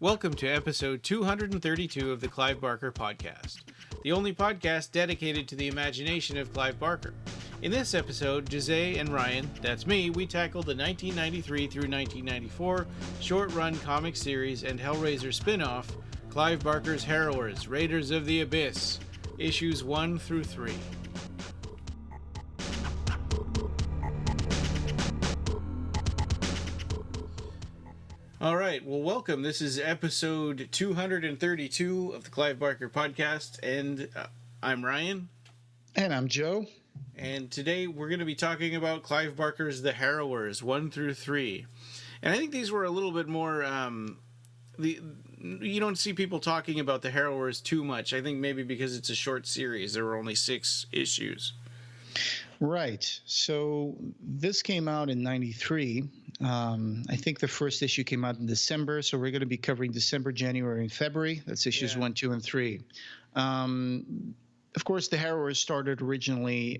Welcome to episode 232 of the Clive Barker Podcast, the only podcast dedicated to the imagination of Clive Barker. In this episode, Jose and Ryan, that's me, we tackle the 1993 through 1994 short-run comic series and Hellraiser spin-off, Clive Barker's Harrowers, Raiders of the Abyss, issues 1 through 3. All right, well, welcome. This is episode 232 of the Clive Barker Podcast, and I'm Ryan. And I'm Joe. And today we're going to be talking about Clive Barker's The Harrowers, 1 through 3. And I think these were a little bit more... you don't see people talking about The Harrowers too much. I think maybe because it's a short series. There were only 6 issues. Right. So this came out in 93. I think the first issue came out in December. So we're going to be covering December, January, and February. That's issues 1, 2, and 3. Of course, the Harrowers started originally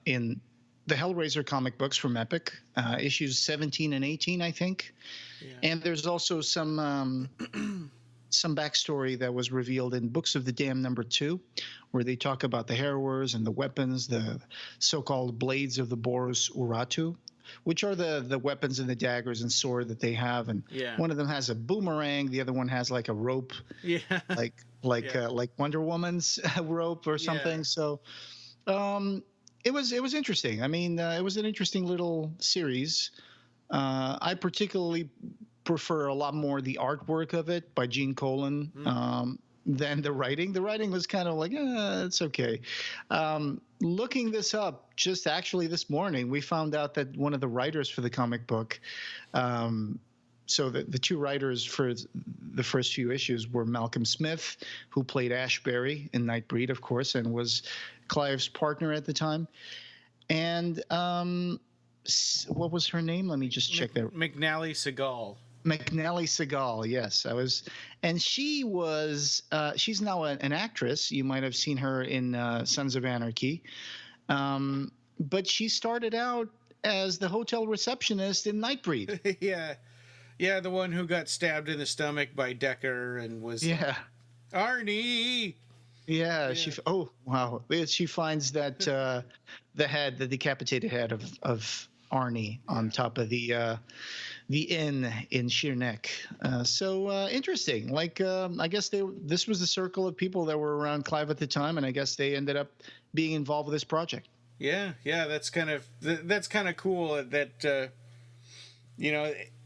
in the Hellraiser comic books from Epic, issues 17 and 18, I think. Yeah. And there's also some backstory that was revealed in Books of the Damned #2, where they talk about the Harrowers and the weapons, the so-called blades of the Boros Uratu, which are the weapons and the daggers and sword that they have. And one of them has a boomerang, the other one has like a rope, like Wonder Woman's rope or something. So it was interesting. I mean, it was an interesting little series. I particularly prefer a lot more the artwork of it by Gene Colan than the writing. The writing was kind of like, it's okay. Looking this up, just actually this morning, we found out that one of the writers for the comic book, so the two writers for the first few issues were Malcolm Smith, who played Ashbury in Nightbreed, of course, and was Clive's partner at the time. And what was her name? Let me just check that. McNally Segal, yes. And she was, she's now an actress. You might have seen her in Sons of Anarchy. But she started out as the hotel receptionist in Nightbreed. Yeah, the one who got stabbed in the stomach by Decker and was... Yeah. Arnie! Yeah. Oh, wow. She finds that the decapitated head of Arnie on top of the inn in Sheerneck. So interesting. Like, I guess this was the circle of people that were around Clive at the time, and I guess they ended up being involved with this project. Yeah, that's kind of cool that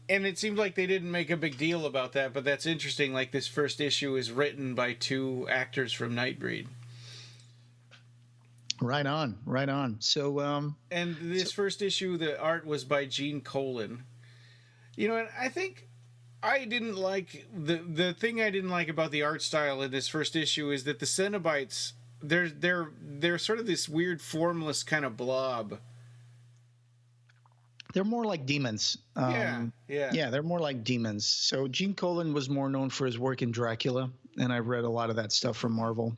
and it seemed like they didn't make a big deal about that, but that's interesting. Like, this first issue is written by 2 actors from Nightbreed. Right on. So, and this first issue, the art was by Gene Colan. And I think I didn't like the thing I didn't like about the art style in this first issue is that the Cenobites, they're sort of this weird formless kind of blob. They're more like demons. Yeah, they're more like demons. So Gene Colan was more known for his work in Dracula, and I've read a lot of that stuff from Marvel.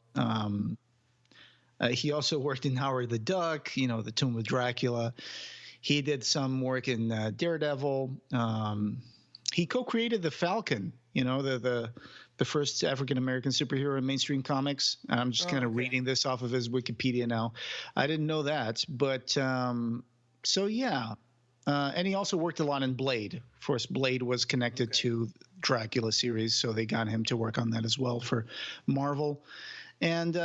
He also worked in Howard the Duck, The Tomb of Dracula. He did some work in Daredevil. He co-created the Falcon, the first African-American superhero in mainstream comics. I'm just kind of reading this off of his Wikipedia now. I didn't know that. But so, yeah. And he also worked a lot in Blade. Of course, Blade was connected to Dracula series, so they got him to work on that as well for Marvel. And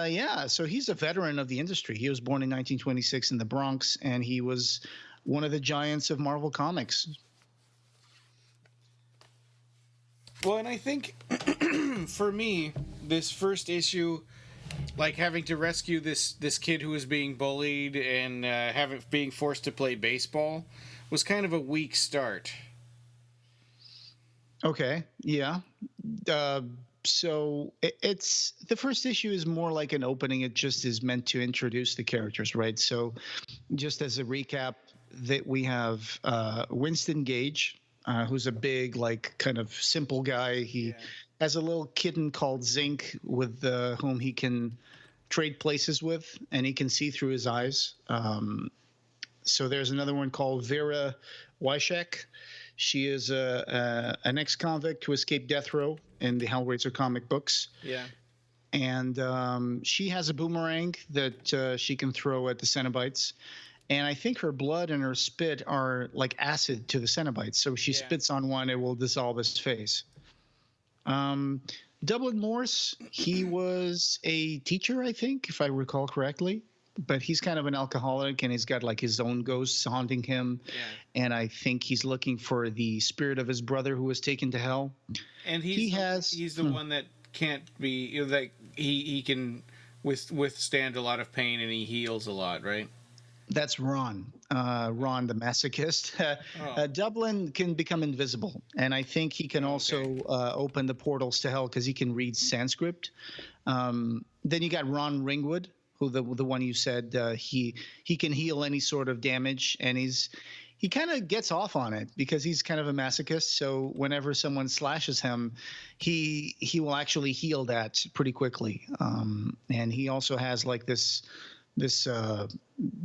so he's a veteran of the industry. He was born in 1926 in the Bronx, and he was one of the giants of Marvel Comics. Well, and I think for me, this first issue, like having to rescue this kid who was being bullied and being forced to play baseball, was kind of a weak start. Okay, yeah. So it's the first issue is more like an opening. It just is meant to introduce the characters, right? So just as a recap, that we have Winston Gage, who's a big, like, kind of simple guy. He has a little kitten called Zinc with whom he can trade places with, and he can see through his eyes. So there's another one called Vera Wyshek. She is an ex-convict who escaped death row in the Hellraiser comic books. Yeah. And she has a boomerang that she can throw at the Cenobites. And I think her blood and her spit are like acid to the Cenobites. So if she spits on one, it will dissolve his face. Dublin Morse, he was a teacher, I think, if I recall correctly. But he's kind of an alcoholic, and he's got like his own ghosts haunting him. Yeah. And I think he's looking for the spirit of his brother who was taken to hell. And he's the one that can't be, like he can withstand a lot of pain, and he heals a lot, right? That's Ron. Ron, the masochist. Dublin can become invisible, and I think he can also open the portals to hell because he can read Sanskrit. Then you got Ron Ringwood, who the one you said he can heal any sort of damage, and he kind of gets off on it because he's kind of a masochist. So whenever someone slashes him, he will actually heal that pretty quickly. And he also has like this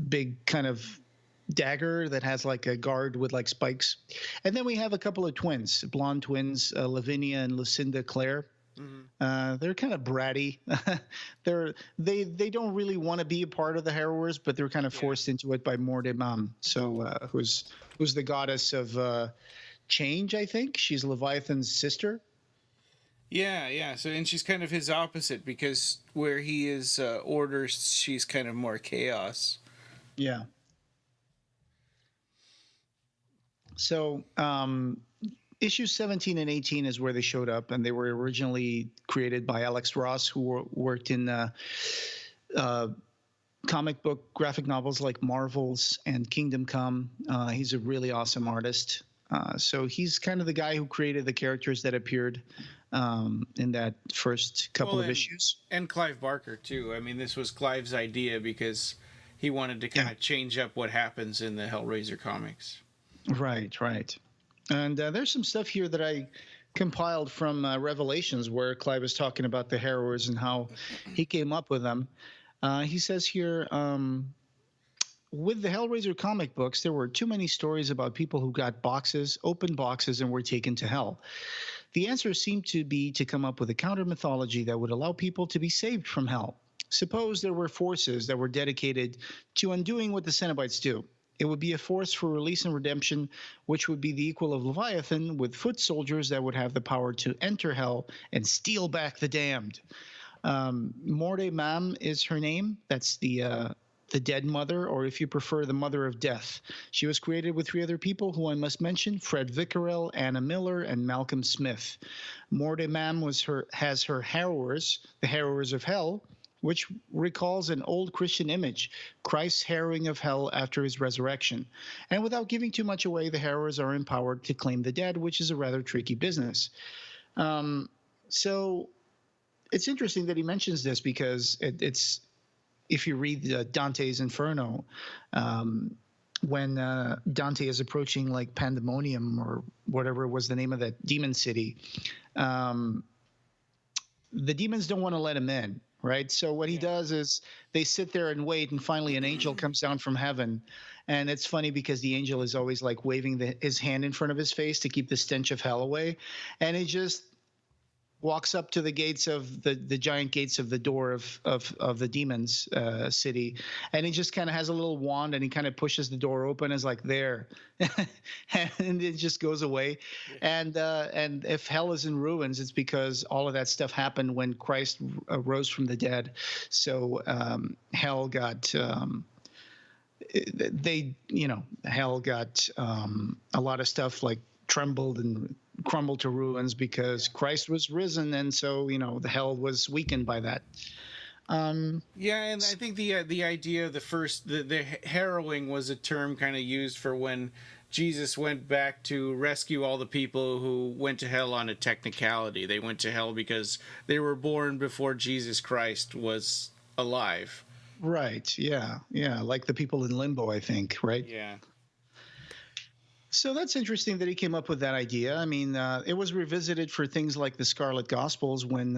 big kind of dagger that has like a guard with like spikes. And then we have a couple of twins, blonde twins, Lavinia and Lucinda Clare. Mm-hmm. They're kind of bratty. They don't really want to be a part of the Harrowers, but they're kind of forced into it by More News. So who's the goddess of change? I think she's Leviathan's sister. Yeah. So, and she's kind of his opposite because where he is order, she's kind of more chaos. Yeah. So, issues 17 and 18 is where they showed up, and they were originally created by Alex Ross, who worked in comic book graphic novels like Marvels and Kingdom Come. He's a really awesome artist. So he's kind of the guy who created the characters that appeared in that first couple of issues. And Clive Barker, too. I mean, this was Clive's idea because he wanted to kind of change up what happens in the Hellraiser comics. Right. And there's some stuff here that I compiled from Revelations where Clive is talking about the Harrowers and how he came up with them. He says here, with the Hellraiser comic books, there were too many stories about people who got open boxes, and were taken to hell. The answer seemed to be to come up with a counter mythology that would allow people to be saved from hell. Suppose there were forces that were dedicated to undoing what the Cenobites do. It would be a force for release and redemption, which would be the equal of Leviathan, with foot soldiers that would have the power to enter hell and steal back the damned. Morte Mam is her name. That's the dead mother, or if you prefer, the mother of death. She was created with 3 other people who I must mention: Fred Vickerell, Anna Miller, and Malcolm Smith. Morte Mam has her Harrowers, the Harrowers of Hell, which recalls an old Christian image, Christ's harrowing of hell after his resurrection. And without giving too much away, the Harrowers are empowered to claim the dead, which is a rather tricky business. So it's interesting that he mentions this because it's if you read Dante's Inferno, when Dante is approaching like Pandemonium or whatever was the name of that demon city, the demons don't want to let him in. Right. So what he does is they sit there and wait, and finally an angel comes down from heaven. And it's funny because the angel is always like waving his hand in front of his face to keep the stench of hell away. And he just walks up to the gates of the giant gates of the door of the demons city, and he just kind of has a little wand and he kind of pushes the door open, is like there, and it just goes away. And if hell is in ruins, it's because all of that stuff happened when Christ rose from the dead. So hell got hell got a lot of stuff like trembled and crumbled to ruins because Christ was risen, and so the hell was weakened by that. And I think the idea of the harrowing was a term kind of used for when Jesus went back to rescue all the people who went to hell on a technicality. They went to hell because they were born before Jesus Christ was alive. Right. Yeah. Like the people in limbo, I think. Right. Yeah. So that's interesting that he came up with that idea. I mean, it was revisited for things like the Scarlet Gospels when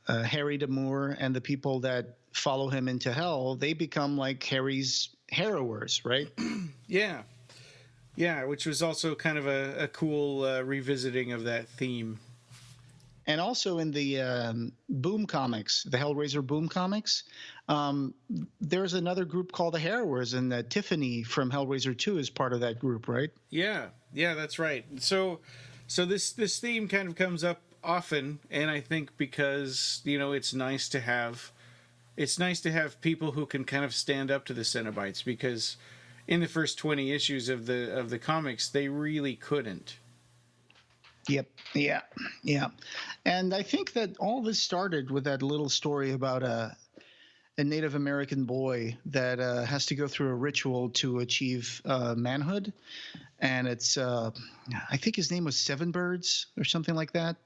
Harry Damour and the people that follow him into hell, they become like Harry's Harrowers, right? Yeah. Yeah, which was also kind of a cool revisiting of that theme. And also in the Boom comics, the Hellraiser Boom comics, um, there's another group called the Harrowers, and Tiffany from Hellraiser 2 is part of that group, right? Yeah, yeah, that's right. So this theme kind of comes up often, and I think because it's nice to have people who can kind of stand up to the Cenobites, because in the first 20 issues of the comics they really couldn't. Yep. Yeah. Yeah. And I think that all this started with that little story about a Native American boy that has to go through a ritual to achieve manhood. And it's, I think his name was Seven Birds or something like that.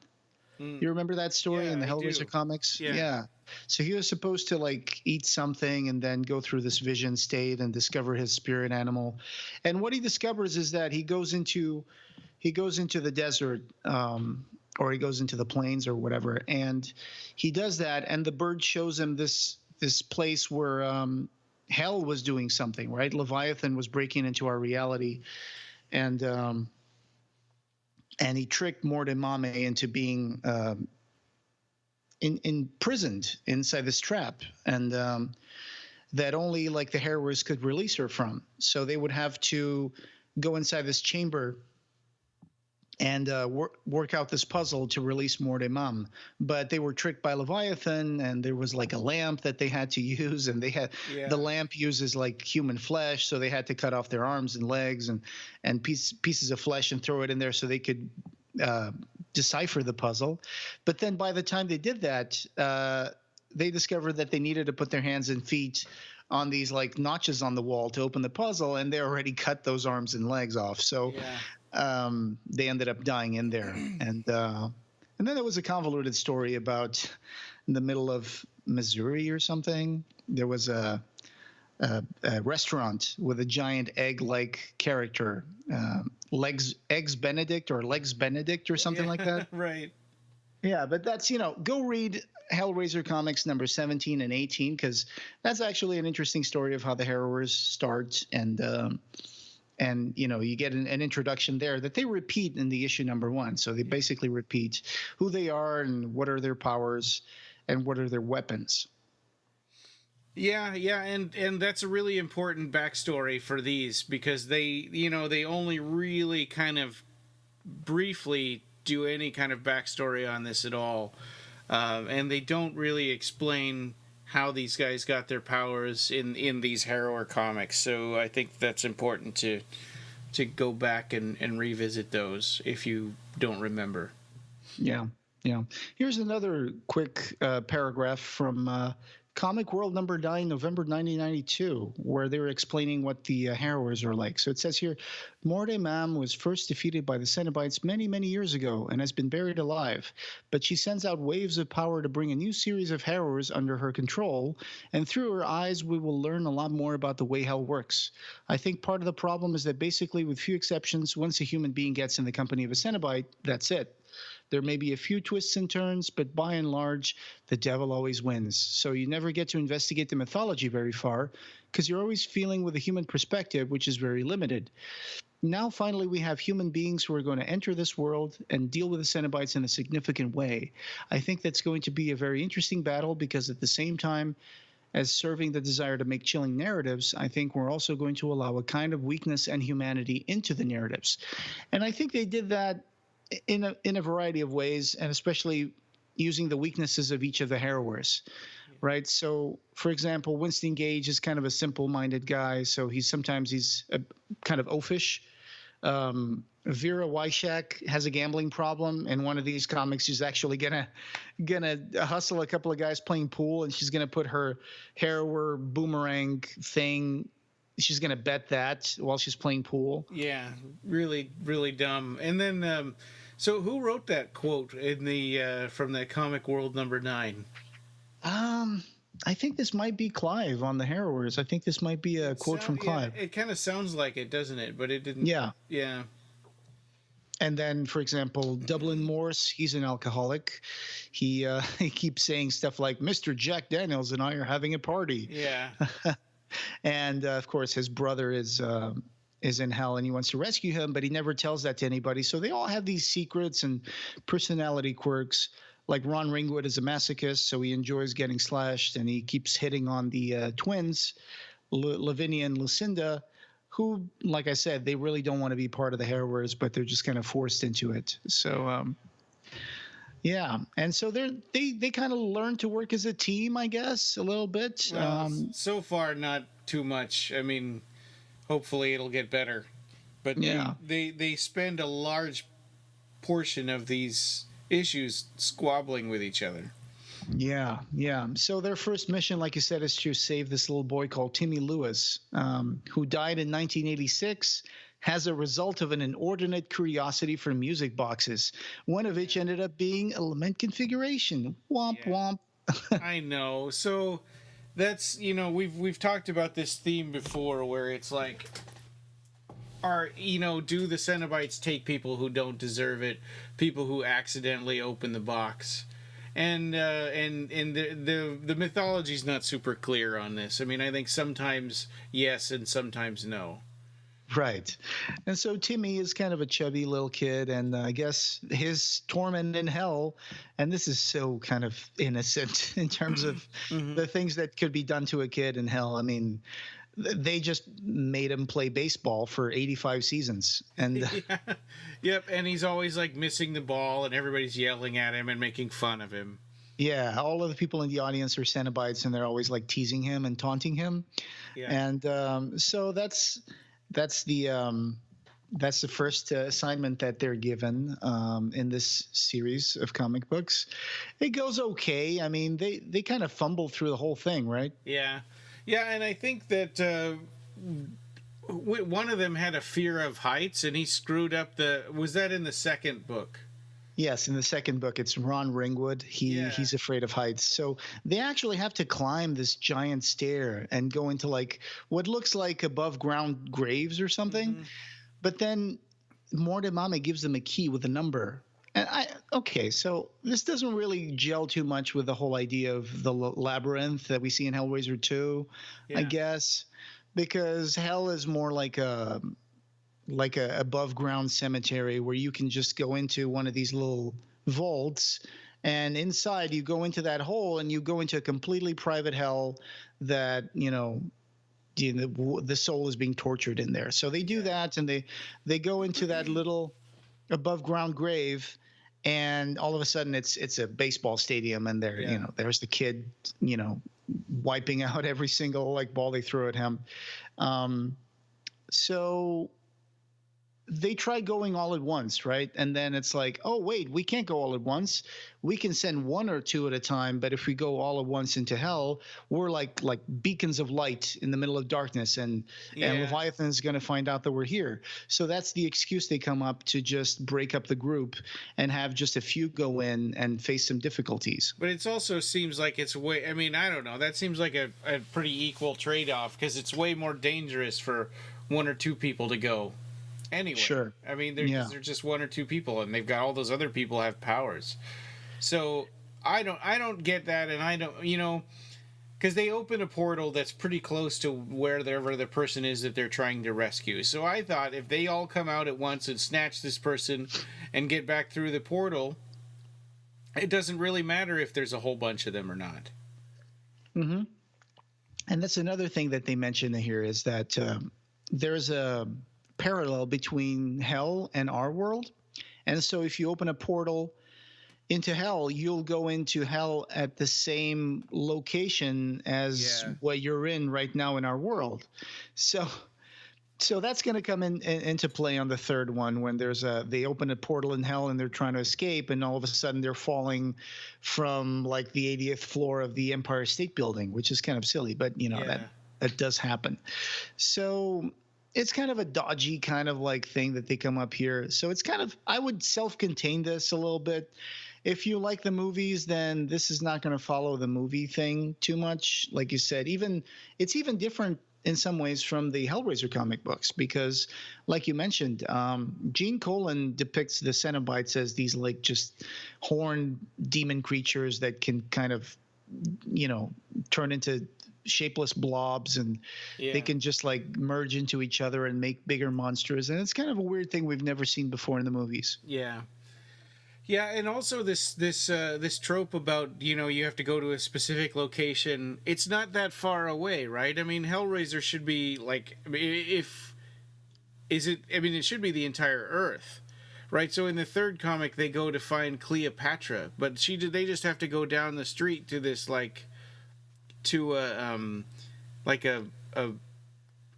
You remember that story Yeah, in the I Hellraiser do. comics? Yeah. So he was supposed to like eat something and then go through this vision state and discover his spirit animal. And what he discovers is that he goes into the desert, or he goes into the plains or whatever, and he does that, and the bird shows him this place where hell was doing something, right? Leviathan was breaking into our reality, and he tricked Mordemame into being imprisoned inside this trap, and that only like the Harrowers could release her from. So they would have to go inside this chamber and work out this puzzle to release Mordemam. But they were tricked by Leviathan, and there was like a lamp that they had to use, and the lamp uses like human flesh, so they had to cut off their arms and legs and pieces of flesh and throw it in there so they could decipher the puzzle. But then by the time they did that, they discovered that they needed to put their hands and feet on these like notches on the wall to open the puzzle, and they already cut those arms and legs off. So they ended up dying in there. And then there was a convoluted story about in the middle of Missouri or something. There was a restaurant with a giant egg-like character, Eggs Benedict or something like that. Right. Yeah, but that's, go read Hellraiser comics number 17 and 18, because that's actually an interesting story of how the Harrowers start, and you get an introduction there that they repeat in the issue number 1. So they basically repeat who they are and what are their powers and what are their weapons. Yeah, and that's a really important backstory for these, because they only really kind of briefly do any kind of backstory on this at all, and they don't really explain how these guys got their powers in these Harrower comics. So I think that's important to go back and revisit those if you don't remember. Yeah. Here's another quick paragraph from Comic World number 9, November 1992, where they were explaining what the Harrowers are like. So it says here, Mordemam was first defeated by the Cenobites many, many years ago and has been buried alive. But she sends out waves of power to bring a new series of Harrowers under her control, and through her eyes we will learn a lot more about the way hell works. I think part of the problem is that basically, with few exceptions, once a human being gets in the company of a Cenobite, that's it. There may be a few twists and turns, but by and large, the devil always wins. So you never get to investigate the mythology very far, because you're always feeling with a human perspective, which is very limited. Now, finally, we have human beings who are going to enter this world and deal with the Cenobites in a significant way. I think that's going to be a very interesting battle, because at the same time as serving the desire to make chilling narratives, I think we're also going to allow a kind of weakness and humanity into the narratives. And I think they did that in a variety of ways, and especially using the weaknesses of each of the Harrowers, right? So, for example, Winston Gage is kind of a simple-minded guy, so he's a kind of oafish. Vera Wyshak has a gambling problem. In one of these comics, she's actually gonna hustle a couple of guys playing pool, and she's gonna put her Harrower boomerang thing. She's gonna bet that while she's playing pool. Yeah, really, really dumb. And then, so who wrote that quote in the from the Comic World number 9? I think this might be Clive on the Harrowers. I think this might be a quote from Clive. Yeah, it kind of sounds like it, doesn't it? But it didn't. Yeah. Yeah. And then, for example, Dublin Morse, he's an alcoholic. He keeps saying stuff like, "Mr. Jack Daniels and I are having a party." Yeah. And of course, his brother is is in hell and he wants to rescue him, but he never tells that to anybody. So they all have these secrets and personality quirks. Like Ron Ringwood is a masochist, so he enjoys getting slashed, and he keeps hitting on the twins, Lavinia and Lucinda, who, like I said, they really don't want to be part of the Harrowers, but they're just kind of forced into it. So, yeah, and so they kind of learn to work as a team, I guess, a little bit. Well, so far, not too much. I mean, hopefully it'll get better. But yeah, they spend a large portion of these issues squabbling with each other. yeah, yeah. So their first mission, like you said, is to save this little boy called Timmy Lewis, who died in 1986 as a result of an inordinate curiosity for music boxes, one of which ended up being a lament configuration. Womp womp. I know. So that's, we've talked about this theme before, where it's like, do the Cenobites take people who don't deserve it, people who accidentally open the box? And the mythology's not super clear on this. I mean, I think sometimes yes and sometimes no. Right. And so Timmy is kind of a chubby little kid, and I guess his torment in hell, and this is so kind of innocent in terms of the things that could be done to a kid in hell. I mean, they just made him play baseball for 85 seasons. And yeah. Yep, and he's always like missing the ball, and everybody's yelling at him and making fun of him. Yeah, all of the people in the audience are Cenobites, and they're always like teasing him and taunting him. Yeah. And so that's the first assignment that they're given in this series of comic books. It goes okay. I mean, they kind of fumble through the whole thing, right? Yeah. Yeah, and I think that one of them had a fear of heights, and he screwed up was that in the second book? Yes, in the second book, it's Ron Ringwood. He's afraid of heights. So they actually have to climb this giant stair and go into like what looks like above ground graves or something. Mm-hmm. But then Mordemame gives them a key with a number. And so this doesn't really gel too much with the whole idea of the labyrinth that we see in Hellraiser 2, I guess, because hell is more like a above ground cemetery where you can just go into one of these little vaults, and inside you go into that hole and you go into a completely private hell that, the soul is being tortured in there. So they do that, and they go into that little above ground grave, and all of a sudden it's a baseball stadium, and there's the kid, wiping out every single like ball they throw at him. So they try going all at once, right? And then it's like, oh, wait, we can't go all at once. We can send one or two at a time, but if we go all at once into hell, we're like beacons of light in the middle of darkness, and Leviathan's going to find out that we're here. So that's the excuse they come up to just break up the group and have just a few go in and face some difficulties. But it also seems like it's way, I mean, I don't know. That seems like a pretty equal trade-off, because it's way more dangerous for one or two people to go. Anyway, sure. I mean, they're just one or two people, and they've got all those other people have powers. So I don't get that, and I don't, because they open a portal that's pretty close to wherever the person is that they're trying to rescue. So I thought if they all come out at once and snatch this person and get back through the portal, it doesn't really matter if there's a whole bunch of them or not. Mm-hmm. And that's another thing that they mention here is that there's a parallel between hell and our world. And so if you open a portal into hell, you'll go into hell at the same location as what you're in right now in our world. So that's going to come into play on the third one, when they open a portal in hell and they're trying to escape, and all of a sudden they're falling from like the 80th floor of the Empire State Building, which is kind of silly, but that does happen. So it's kind of a dodgy kind of like thing that they come up here. So it's kind of, I would self-contain this a little bit. If you like the movies, then this is not going to follow the movie thing too much. Like you said, it's even different in some ways from the Hellraiser comic books, because like you mentioned, Gene Colan depicts the Cenobites as these like just horned demon creatures that can kind of turn into shapeless blobs, and they can just like merge into each other and make bigger monsters. And it's kind of a weird thing we've never seen before in the movies. Yeah. Yeah, and also this trope about, you have to go to a specific location. It's not that far away, right? I mean, Hellraiser should be like, it should be the entire Earth, right? So in the third comic, they go to find Cleopatra, but they just have to go down the street to this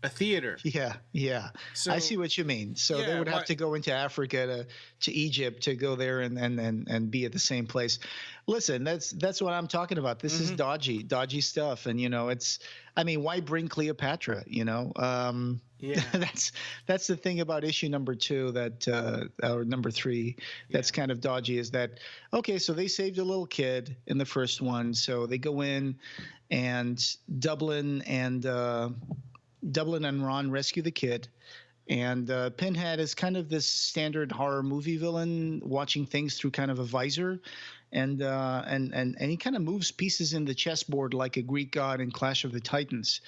a theater. Yeah. So, I see what you mean. So they would have to go into Africa to Egypt to go there and be at the same place. Listen, that's what I'm talking about. This is dodgy stuff. And why bring Cleopatra? That's the thing about issue number 2 or number 3 that's kind of dodgy, is that, okay, so they saved a little kid in the first one, so they go in, and Dublin and Ron rescue the kid, and Pinhead is kind of this standard horror movie villain, watching things through kind of a visor, and he kind of moves pieces in the chessboard like a Greek god in Clash of the Titans.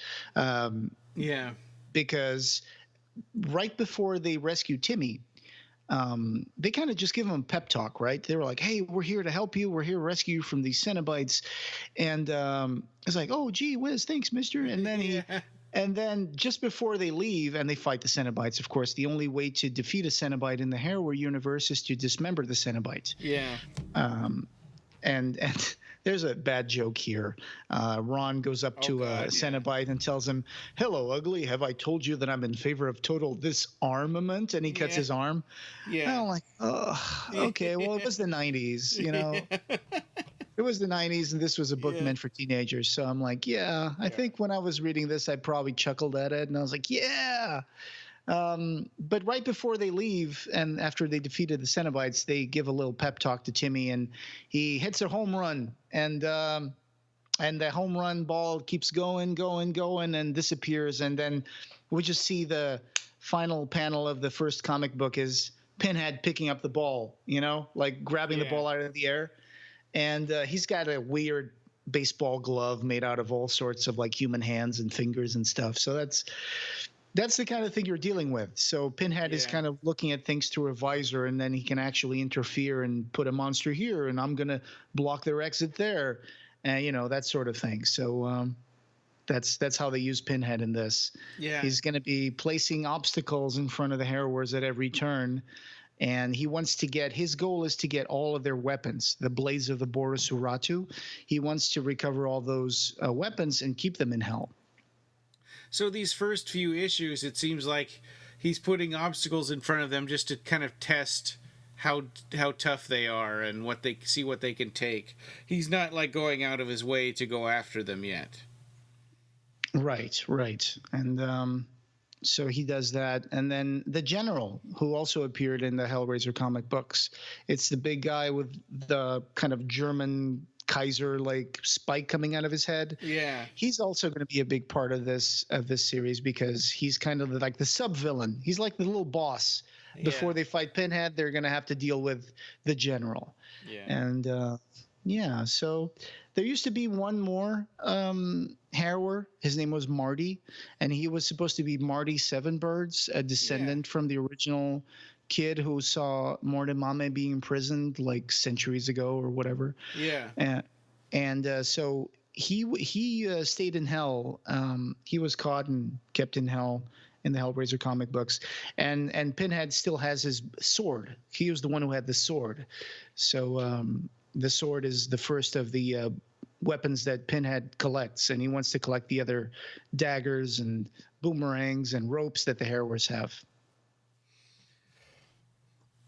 Because right before they rescue Timmy, they kind of just give him a pep talk, right? They were like, "Hey, we're here to help you. We're here to rescue you from these Cenobites," and it's like, "Oh, gee whiz, thanks, mister." And then And then just before they leave, and they fight the Cenobites, of course, the only way to defeat a Cenobite in the Harrower universe is to dismember the Cenobite. Yeah. And there's a bad joke here. Ron goes up to a Cenobite and tells him, "Hello, ugly. Have I told you that I'm in favor of total disarmament?" And he cuts his arm. Yeah. And I'm like, oh, okay. Well, it was the 90s, It was the 90s, and this was a book meant for teenagers. So I'm like, I think when I was reading this, I probably chuckled at it. And I was like, yeah. But right before they leave, and after they defeated the Cenobites, they give a little pep talk to Timmy, and he hits a home run. And the home run ball keeps going, and disappears. And then we just see the final panel of the first comic book is Pinhead picking up the ball, like grabbing the ball out of the air. And he's got a weird baseball glove made out of all sorts of like human hands and fingers and stuff. So that's the kind of thing you're dealing with. So Pinhead is kind of looking at things through a visor, and then he can actually interfere and put a monster here, and I'm going to block their exit there, and that sort of thing. So that's how they use Pinhead in this. Yeah. He's going to be placing obstacles in front of the Harrowers at every turn. And his goal is to get all of their weapons, the blades of the Borosuratu. He wants to recover all those weapons and keep them in hell. So these first few issues, it seems like he's putting obstacles in front of them just to kind of test how tough they are and what they can take. He's not like going out of his way to go after them yet. Right. And so he does that. And then the General, who also appeared in the Hellraiser comic books. It's the big guy with the kind of German Kaiser like spike coming out of his head. Yeah. He's also going to be a big part of this series, because he's kind of like the sub-villain. He's like the little boss. Before they fight Pinhead, they're going to have to deal with the General. Yeah. And so there used to be one more Harrower. His name was Marty, and he was supposed to be Marty Sevenbirds, a descendant from the original kid who saw Mortemame being imprisoned like centuries ago or whatever. Yeah. So he stayed in hell. He was caught and kept in hell in the Hellraiser comic books. And Pinhead still has his sword. He was the one who had the sword. So the sword is the first of the weapons that Pinhead collects, and he wants to collect the other daggers and boomerangs and ropes that the Harrowers have.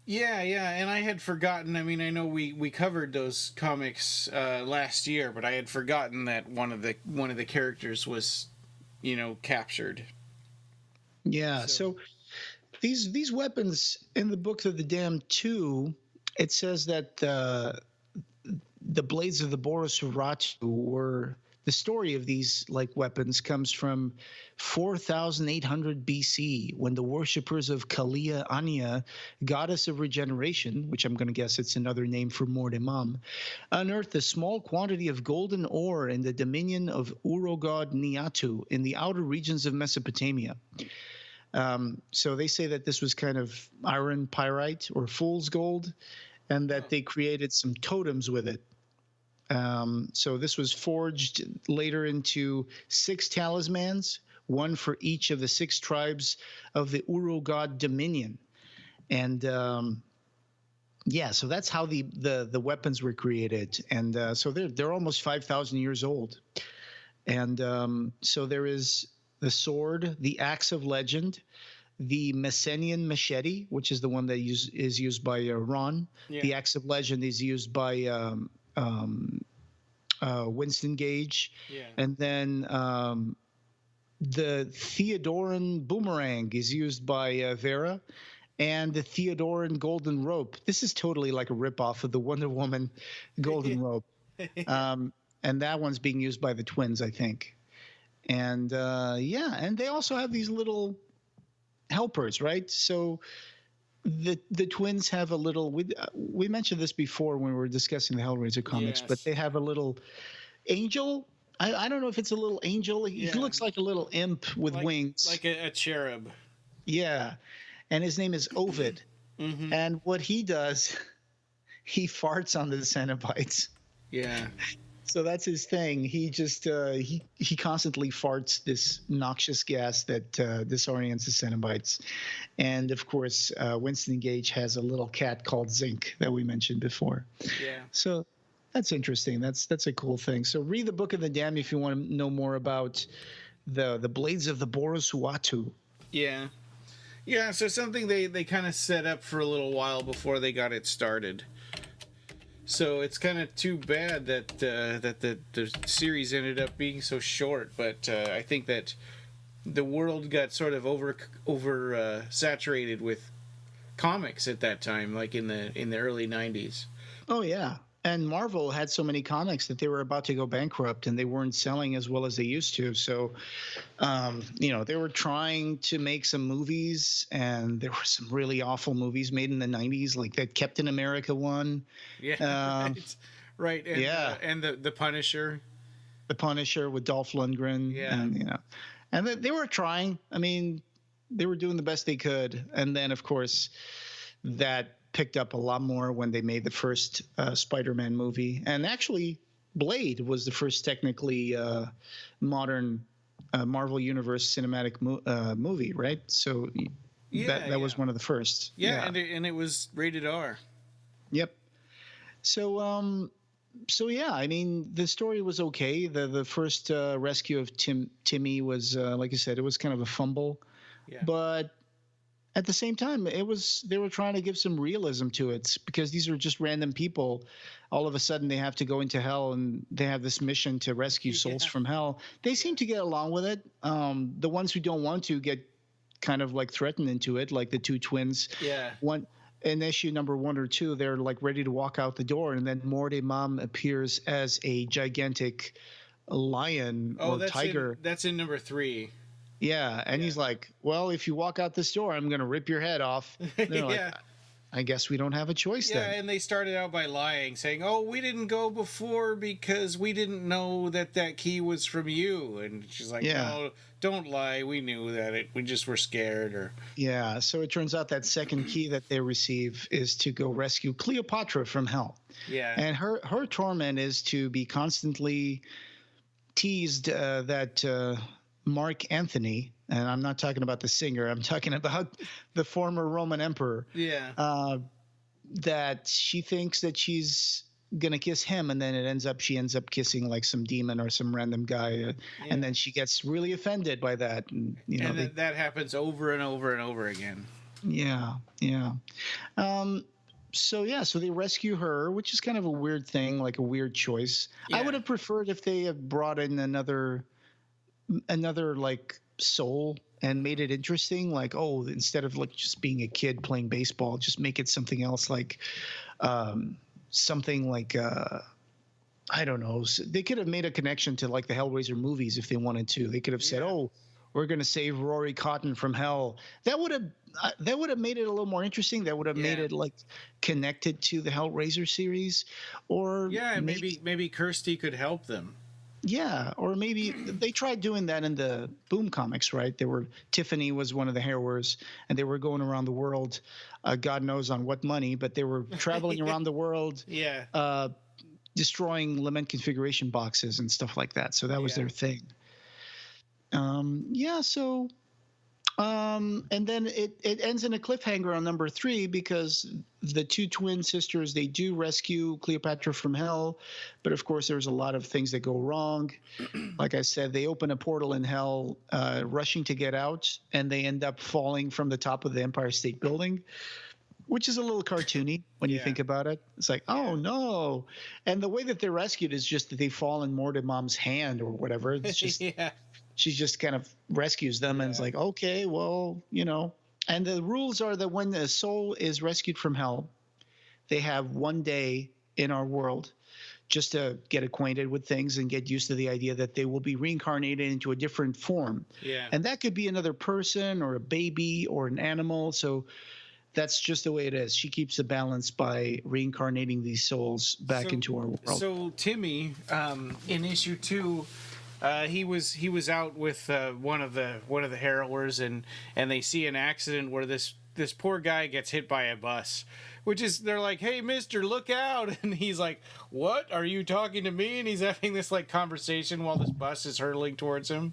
Yeah, and I had forgotten. I mean, I know we covered those comics last year, but I had forgotten that one of the characters was, captured. Yeah. So these weapons in the Book of the Damned 2, it says that the blades of the Borosuratu were the story of these like weapons comes from 4,800 BC, when the worshippers of Kalia Anya, goddess of regeneration, which I'm going to guess it's another name for More unearthed a small quantity of golden ore in the dominion of Urogod Niatu in the outer regions of Mesopotamia. So they say that this was kind of iron pyrite or fool's gold, and that they created some totems with it. So this was forged later into 6 talismans, one for each of the 6 tribes of the Urogod dominion. And so that's how the weapons were created. And so they're almost 5,000 years old. And so there is the sword, the axe of legend, the Messenian machete, which is the one that is used by Ron. Yeah. The axe of legend is used by Winston Gage. Yeah. And then the Theodoran boomerang is used by Vera. And the Theodoran golden rope. This is totally like a ripoff of the Wonder Woman golden rope. And that one's being used by the twins, I think. And and they also have these little helpers, right? So the twins have a little. We mentioned this before when we were discussing the Hellraiser comics, but they have a little angel. I don't know if it's a little angel. He looks like a little imp with wings, like a cherub. Yeah, and his name is Ovid. Mm-hmm. And what he does, he farts on the Cenobites. Yeah. So that's his thing. He just he constantly farts this noxious gas that disorients the Cenobites. And of course, Winston Gage has a little cat called Zinc that we mentioned before. Yeah. So that's interesting. That's a cool thing. So read the Book of the Damned if you want to know more about the blades of the Borosuatu. Yeah. Yeah. So something they kind of set up for a little while before they got it started. So it's kind of too bad that the series ended up being so short, but I think that the world got sort of over saturated with comics at that time, like in the early 90s. Oh yeah. And Marvel had so many comics that they were about to go bankrupt, and they weren't selling as well as they used to. So, they were trying to make some movies, and there were some really awful movies made in the 90s, like that Captain America one. Yeah, right. And, and the Punisher. The Punisher with Dolph Lundgren. Yeah. And they were trying. I mean, they were doing the best they could. And then, of course, that picked up a lot more when they made the first Spider-Man movie. And actually, Blade was the first technically modern Marvel Universe cinematic movie, right? So that was one of the first. Yeah. And it was rated R. Yep. So I mean, the story was okay. The first rescue of Timmy was, like I said, it was kind of a fumble. Yeah. But at the same time, they were trying to give some realism to it, because these are just random people. All of a sudden, they have to go into hell, and they have this mission to rescue souls from hell. They seem to get along with it. The ones who don't want to get kind of like threatened into it, like the 2 twins. Yeah. In issue number 1 or 2, they're like ready to walk out the door, and then Morty Mom appears as a gigantic lion or tiger. That's in number 3. Yeah, and he's like, well, if you walk out this door, I'm going to rip your head off. They're like, I guess we don't have a choice then. Yeah, and they started out by lying, saying, oh, we didn't go before because we didn't know that key was from you. And she's like, no, don't lie. We knew that. We just were scared. Yeah, so it turns out that second key that they receive is to go rescue Cleopatra from hell. Yeah. And her torment is to be constantly teased that Mark Antony, and I'm not talking about the singer, I'm talking about the former Roman emperor. Yeah. That she thinks that she's gonna kiss him, and then she ends up kissing like some demon or some random guy, and then she gets really offended by that, and that happens over and over and over again. Yeah. So they rescue her, which is kind of a weird thing, like a weird choice. Yeah. I would have preferred if they had brought in another like soul and made it interesting, like, oh, instead of like just being a kid playing baseball, just make it something else, like something like I I don't know. They could have made a connection to like the Hellraiser movies if they wanted to. They could have said, "Oh, we're going to save Rory Cotton from hell." That would have made it a little more interesting. That would have made it like connected to the Hellraiser series, or maybe Kirsty could help them. Yeah, or maybe they tried doing that in the Boom comics, right? Tiffany was one of the Harrowers, and they were going around the world, God knows on what money, but they were traveling around the world, destroying lament configuration boxes and stuff like that. So that was their thing. And then it ends in a cliffhanger on number 3 because the two twin sisters, they do rescue Cleopatra from hell. But of course, there's a lot of things that go wrong. Like I said, they open a portal in hell, rushing to get out, and they end up falling from the top of the Empire State Building, which is a little cartoony when you think about it. It's like, oh, no. And the way that they're rescued is just that they fall in Mortimer's hand or whatever. It's just she just kind of rescues them and it's like, okay, well, And the rules are that when a soul is rescued from hell, they have 1 day in our world just to get acquainted with things and get used to the idea that they will be reincarnated into a different form. Yeah. And that could be another person or a baby or an animal. So that's just the way it is. She keeps the balance by reincarnating these souls back into our world. So Timmy, in issue 2, he was out with one of the Harrowers, and they see an accident where this poor guy gets hit by a bus, they're like, "Hey, mister, look out!" And he's like, "What? Are you talking to me?" And he's having this like conversation while this bus is hurtling towards him,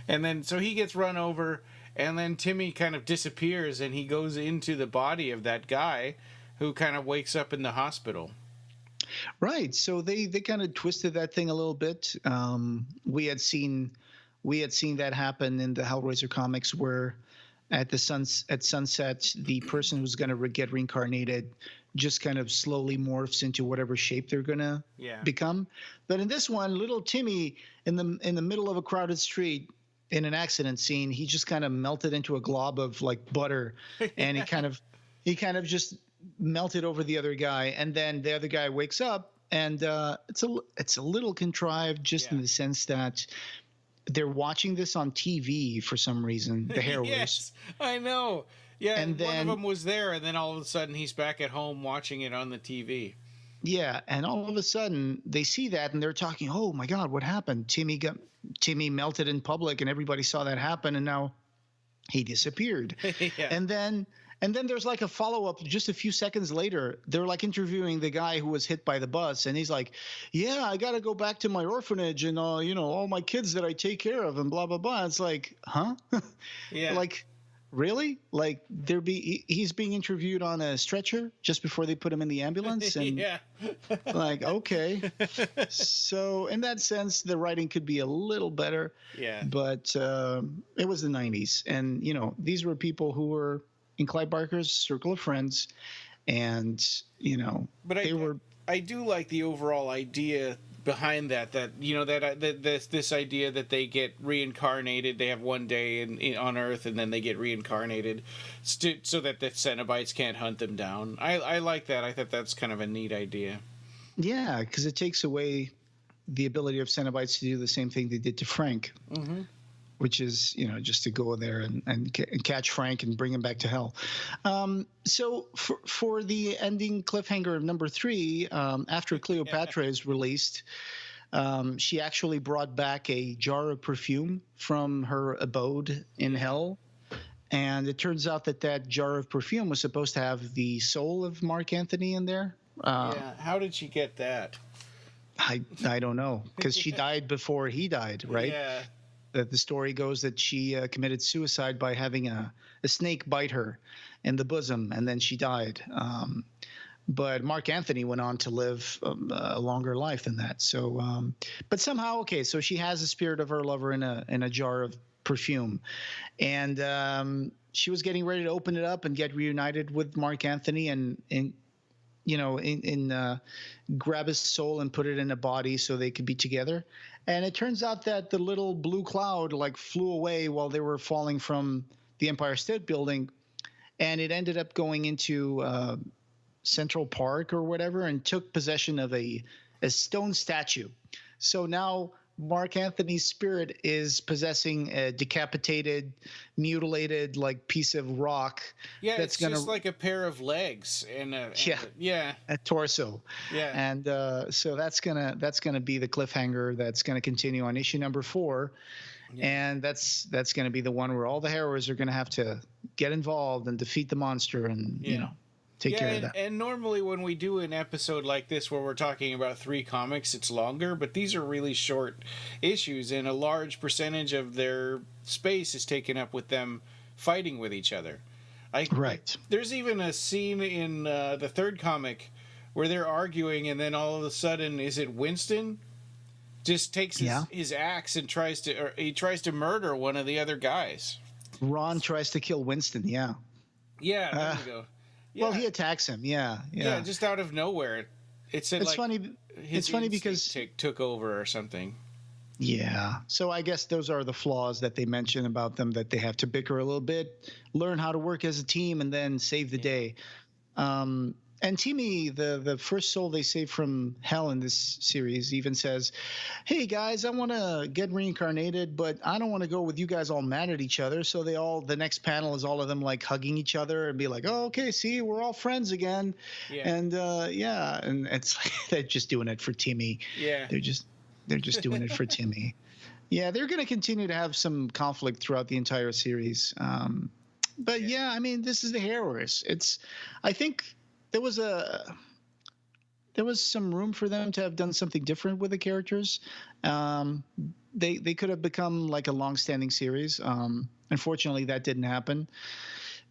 and then so he gets run over, and then Timmy kind of disappears, and he goes into the body of that guy, who kind of wakes up in the hospital. Right. So they kind of twisted that thing a little bit. We had seen that happen in the Hellraiser comics, where at sunset, the person who's going to get reincarnated just kind of slowly morphs into whatever shape they're going to become. But in this one, little Timmy in the middle of a crowded street in an accident scene, he just kind of melted into a glob of like butter, and he kind of just melted over the other guy, and then the other guy wakes up, and it's a little contrived, just in the sense that they're watching this on TV for some reason. The Harrowers. Yes, I know. Yeah, and then, one of them was there, and then all of a sudden he's back at home watching it on the TV. Yeah, and all of a sudden they see that, and they're talking, "Oh my God, what happened? Timmy melted in public, and everybody saw that happen, and now he disappeared." And then there's like a follow-up just a few seconds later. They're like interviewing the guy who was hit by the bus, and he's like, "Yeah, I got to go back to my orphanage and all my kids that I take care of and blah blah blah." It's like, huh? Yeah. Like, really? Like he's being interviewed on a stretcher just before they put him in the ambulance, and like, okay. So in that sense, the writing could be a little better. Yeah. But it was the 90s, and these were people who were in Clive Barker's circle of friends, and but I do like the overall idea behind that this idea that they get reincarnated. They have 1 day on Earth, and then they get reincarnated so that the Cenobites can't hunt them down. I like that. I thought that's kind of a neat idea. Yeah, because it takes away the ability of Cenobites to do the same thing they did to Frank. Mm-hmm. Which is, just to go there and catch Frank and bring him back to hell. So for the ending cliffhanger of number 3, after Cleopatra is released, she actually brought back a jar of perfume from her abode in hell. And it turns out that jar of perfume was supposed to have the soul of Mark Anthony in there. How did she get that? I don't know, because she died before he died, right? Yeah. The story goes that she committed suicide by having a snake bite her in the bosom, and then she died. But Mark Anthony went on to live a longer life than that. So, but somehow, okay, so she has the spirit of her lover in a jar of perfume, and she was getting ready to open it up and get reunited with Mark Anthony, and grab his soul and put it in a body so they could be together. And it turns out that the little blue cloud like flew away while they were falling from the Empire State Building, and it ended up going into Central Park or whatever, and took possession of a a stone statue. So now Mark Anthony's spirit is possessing a decapitated, mutilated like piece of rock. Yeah, That's it's gonna just like a pair of legs and yeah, a torso. yeah, And so that's gonna be the cliffhanger that's gonna continue on issue number 4. yeah. And that's going to be the one where all the Harrowers are going to have to get involved and defeat the monster and Yeah. take care of that. And normally when we do an episode like this where we're talking about 3 comics, it's longer, but these are really short issues, and a large percentage of their space is taken up with them fighting with each other. Right. There's even a scene in the 3rd comic where they're arguing, and then all of a sudden, is it Winston? Just takes his axe and tries to murder one of the other guys. Ron tries to kill Winston. Yeah. Yeah, there you go. Yeah. Well, he attacks him. Yeah. Just out of nowhere. It's funny. It's funny because took over or something. Yeah. So I guess those are the flaws that they mention about them, that they have to bicker a little bit, learn how to work as a team, and then save the day. And Timmy, the first soul they save from hell in this series, even says, "Hey guys, I want to get reincarnated, but I don't want to go with you guys all mad at each other." So the next panel is all of them like hugging each other and be like, "Oh, okay, see, we're all friends again." Yeah. And and it's like they're just doing it for Timmy. Yeah. They're just doing it for Timmy. Yeah, they're going to continue to have some conflict throughout the entire series. But I mean, this is the Harrowers. I think there was some room for them to have done something different with the characters. They could have become like a long-standing series. Unfortunately, that didn't happen.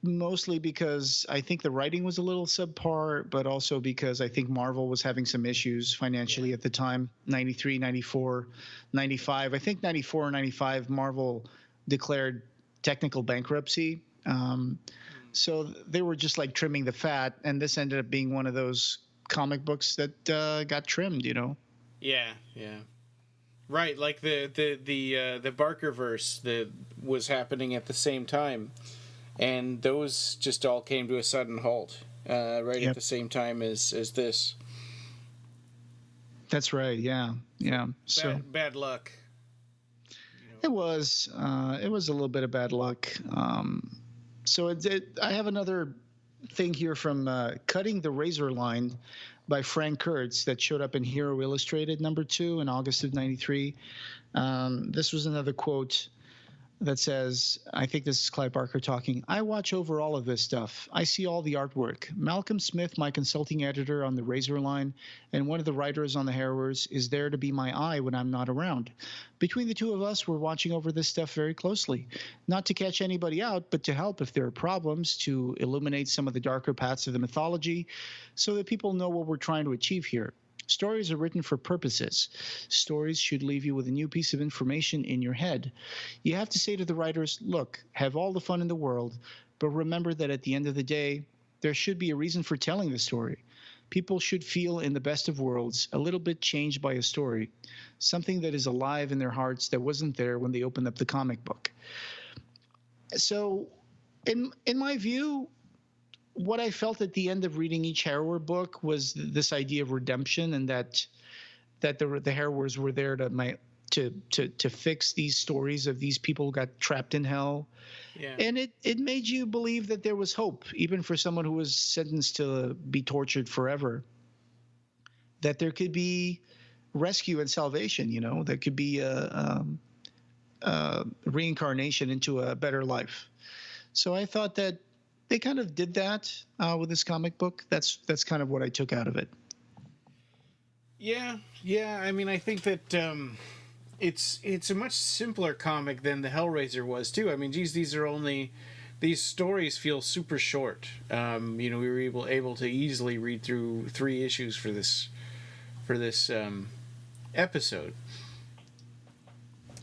Mostly because I think the writing was a little subpar, but also because I think Marvel was having some issues financially at the time. 93, 94, 95. I think 94 or 95, Marvel declared technical bankruptcy. So they were just like trimming the fat, and this ended up being one of those comic books that got trimmed, Yeah. Right, like the Barker verse that was happening at the same time, and those just all came to a sudden halt at the same time as this. That's right. Yeah. So bad luck. It was a little bit of bad luck. So I have another thing here from Cutting the Razor Line by Frank Kurtz that showed up in Hero Illustrated #2 in August of '93. This was another quote that says, I think this is Clive Barker talking, "I watch over all of this stuff. I see all the artwork. Malcolm Smith, my consulting editor on the Razor Line, and one of the writers on the Harrowers, is there to be my eye when I'm not around. Between the two of us, we're watching over this stuff very closely. Not to catch anybody out, but to help if there are problems, to illuminate some of the darker paths of the mythology, so that people know what we're trying to achieve here. Stories are written for purposes. Stories should leave you with a new piece of information in your head. You have to say to the writers, look, have all the fun in the world, but remember that at the end of the day, there should be a reason for telling the story. People should feel, in the best of worlds, a little bit changed by a story, something that is alive in their hearts that wasn't there when they opened up the comic book." So in my view, what I felt at the end of reading each Harrower book was this idea of redemption, and that the Harrowers were there to fix these stories of these people who got trapped in hell. Yeah. And it made you believe that there was hope, even for someone who was sentenced to be tortured forever, that there could be rescue and salvation, there could be a reincarnation into a better life. So I thought that they kind of did that with this comic book. That's kind of what I took out of it. Yeah. I mean, I think that it's a much simpler comic than the Hellraiser was too. I mean, geez, these stories feel super short. We were able to easily read through 3 issues for this episode.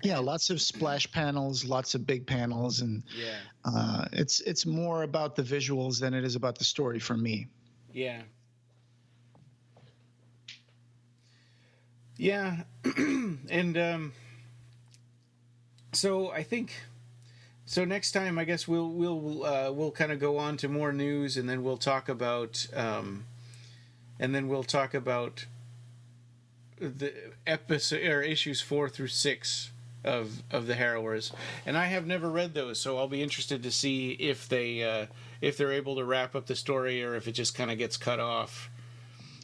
Yeah, lots of splash panels, lots of big panels, and it's more about the visuals than it is about the story for me. Yeah. Yeah, and so I think next time I guess we'll kind of go on to more news, and then we'll talk about the episode or issues 4 through 6 of the Harrowers, and I have never read those, so I'll be interested to see if they're able to wrap up the story or if it just kind of gets cut off.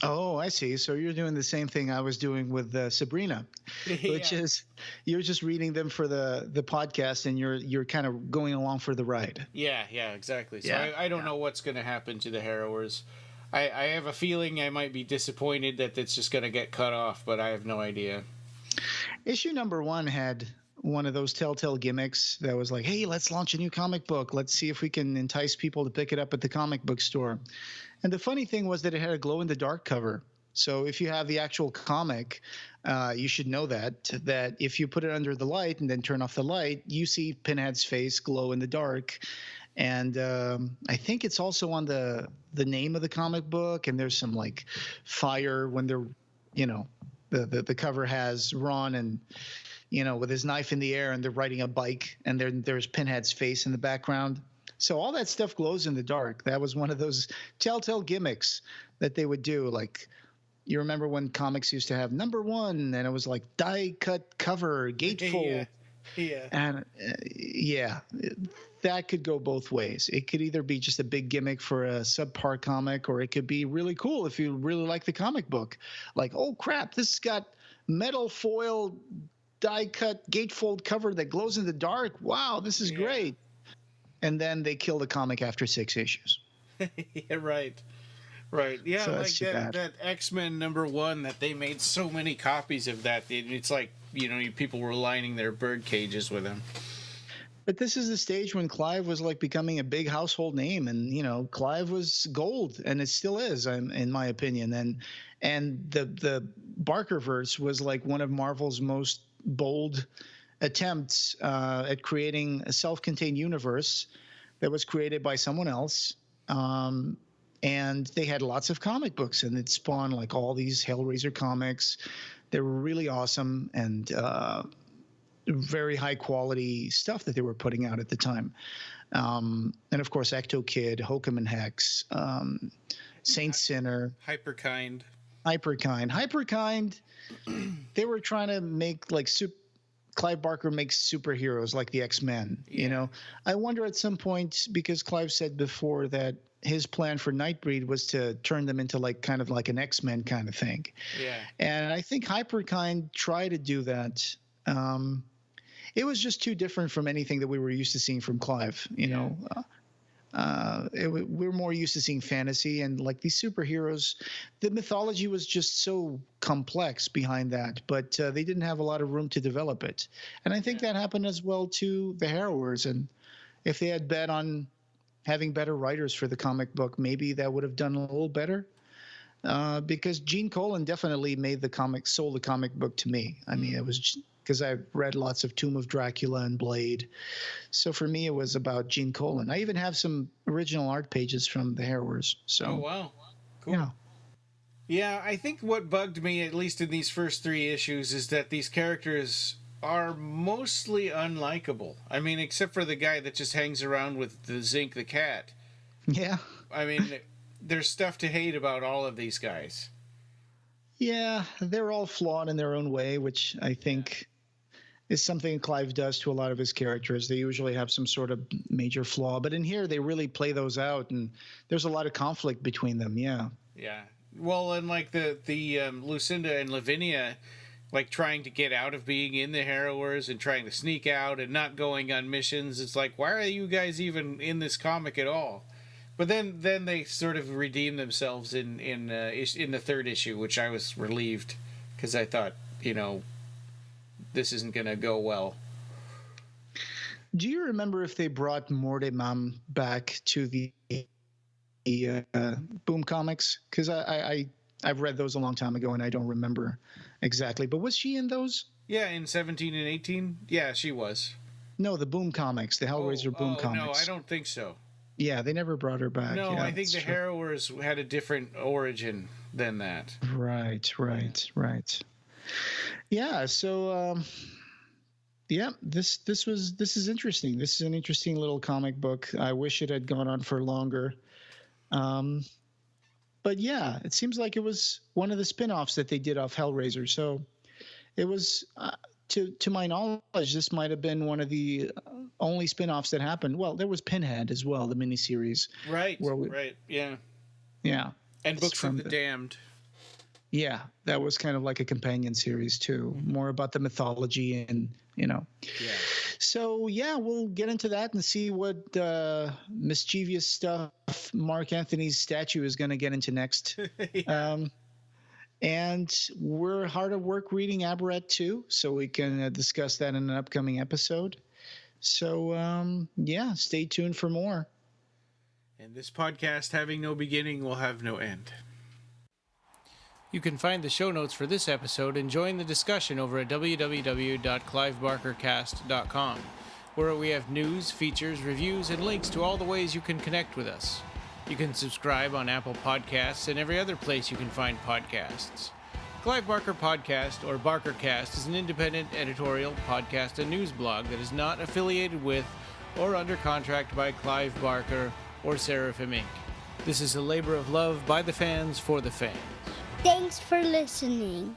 Oh, I see. So you're doing the same thing I was doing with Sabrina, which is you're just reading them for the podcast, and you're kind of going along for the ride. Yeah, exactly. So I don't know what's going to happen to the Harrowers. I have a feeling I might be disappointed that it's just going to get cut off, but I have no idea. Issue number 1 had one of those telltale gimmicks that was like, hey, let's launch a new comic book. Let's see if we can entice people to pick it up at the comic book store. And the funny thing was that it had a glow-in-the-dark cover. So if you have the actual comic, you should know that if you put it under the light and then turn off the light, you see Pinhead's face glow in the dark. And I think it's also on the name of the comic book, and there's some like fire when they're, the cover has Ron and, with his knife in the air, and they're riding a bike, and there's Pinhead's face in the background. So all that stuff glows in the dark. That was one of those telltale gimmicks that they would do. Like, you remember when comics used to have number 1, and it was like die cut cover, gatefold. Yeah. And that could go both ways. It could either be just a big gimmick for a subpar comic, or it could be really cool if you really like the comic book. Like, oh crap, this has got metal foil die cut gatefold cover that glows in the dark. Wow, this is great. And then they kill the comic after 6 issues. Yeah, right. Yeah, so like that X-Men number 1 that they made so many copies of that. It's like, people were lining their bird cages with them. But this is the stage when Clive was like becoming a big household name, and Clive was gold, and it still is, in my opinion. And the Barkerverse was like one of Marvel's most bold attempts at creating a self-contained universe that was created by someone else. And they had lots of comic books, and it spawned like all these Hellraiser comics. They were really awesome and very high quality stuff that they were putting out at the time. And of course, Ecto Kid, Hokum and Hex, Saint Sinner, Hyperkind. They were trying to make like Clive Barker makes superheroes like the X-Men. I wonder at some point, because Clive said before that his plan for Nightbreed was to turn them into like kind of like an X-Men kind of thing. Yeah. And I think Hyperkind tried to do that. It was just too different from anything that we were used to seeing from Clive. We're more used to seeing fantasy, and like these superheroes, the mythology was just so complex behind that, but they didn't have a lot of room to develop it. And I think that happened as well to the Harrowers. And if they had bet on having better writers for the comic book, maybe that would have done a little better. Because Gene Colan definitely sold the comic book to me. I mean, it was because I've read lots of Tomb of Dracula and Blade. So for me, it was about Gene Colan. I even have some original art pages from the Harrowers. So, oh, wow. Cool. Yeah, I think what bugged me, at least in these first 3 issues, is that these characters are mostly unlikable. I mean, except for the guy that just hangs around with the Zinc the cat. Yeah. I mean, there's stuff to hate about all of these guys. Yeah, they're all flawed in their own way, which I think is something Clive does to a lot of his characters. They usually have some sort of major flaw, but in here they really play those out, and there's a lot of conflict between them. Yeah. Well, and like the Lucinda and Lavinia, like trying to get out of being in the Harrowers and trying to sneak out and not going on missions. It's like, why are you guys even in this comic at all? But then they sort of redeem themselves in the 3rd issue, which I was relieved, because I thought, this isn't going to go well. Do you remember if they brought Mordemam back to the Boom comics? Because I've read those a long time ago, and I don't remember exactly. But was she in those? Yeah, in 17 and 18? Yeah, she was. No, the Boom comics, the Hellraiser Boom comics. No, I don't think so. Yeah, they never brought her back. No, yeah, I think the Harrowers had a different origin than that. Right. Yeah, so this is interesting. This is an interesting little comic book. I wish it had gone on for longer. But yeah, it seems like it was one of the spin-offs that they did off Hellraiser. So it was, to my knowledge, this might have been one of the only spin-offs that happened. Well, there was Pinhead as well, the miniseries. Right, right, yeah. Yeah. And Books of the Damned. Yeah, that was kind of like a companion series too, more about the mythology and, Yeah. So, yeah, we'll get into that and see what mischievous stuff Mark Anthony's statue is going to get into next. And we're hard at work reading Abarat too, so we can discuss that in an upcoming episode. So, stay tuned for more. And this podcast, having no beginning, will have no end. You can find the show notes for this episode and join the discussion over at www.clivebarkercast.com, where we have news, features, reviews, and links to all the ways you can connect with us. You can subscribe on Apple Podcasts and every other place you can find podcasts. Clive Barker Podcast, or BarkerCast, is an independent editorial, podcast, and news blog that is not affiliated with or under contract by Clive Barker or Seraphim Inc. This is a labor of love by the fans for the fans. Thanks for listening.